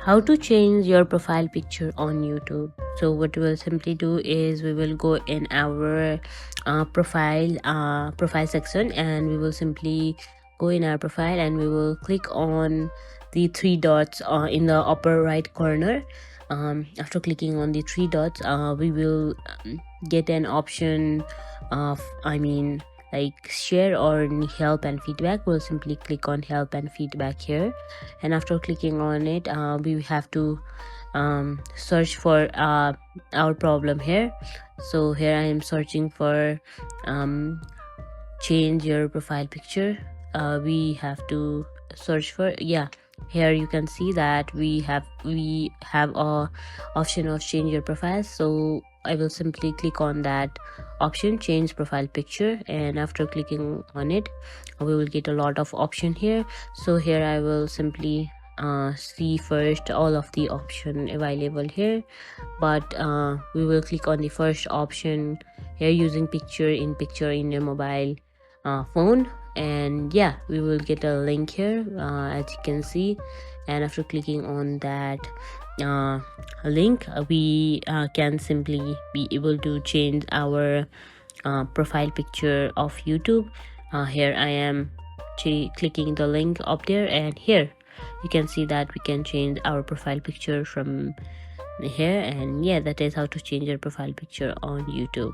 how to change your profile picture on YouTube. So what we will simply do is we will go in our profile section, and we will simply go in our profile and we will click on the three dots in the upper right corner. After clicking on the three dots, we will get an option of like share or help and feedback. We'll simply click on help and feedback here, and after clicking on it, we have to search for our problem here. So here I am searching for change your profile picture. We have to search for, here you can see that we have a option of change your profile. So I will simply click on that option, change profile picture, and after clicking on it, we will get a lot of option here. So here I will simply see first all of the option available here, but we will click on the first option here, using picture in your mobile phone. And we will get a link here, as you can see, and after clicking on that link, we can simply be able to change our profile picture of YouTube. Here I am clicking the link up there, and here you can see that we can change our profile picture from here. And that is how to change your profile picture on YouTube.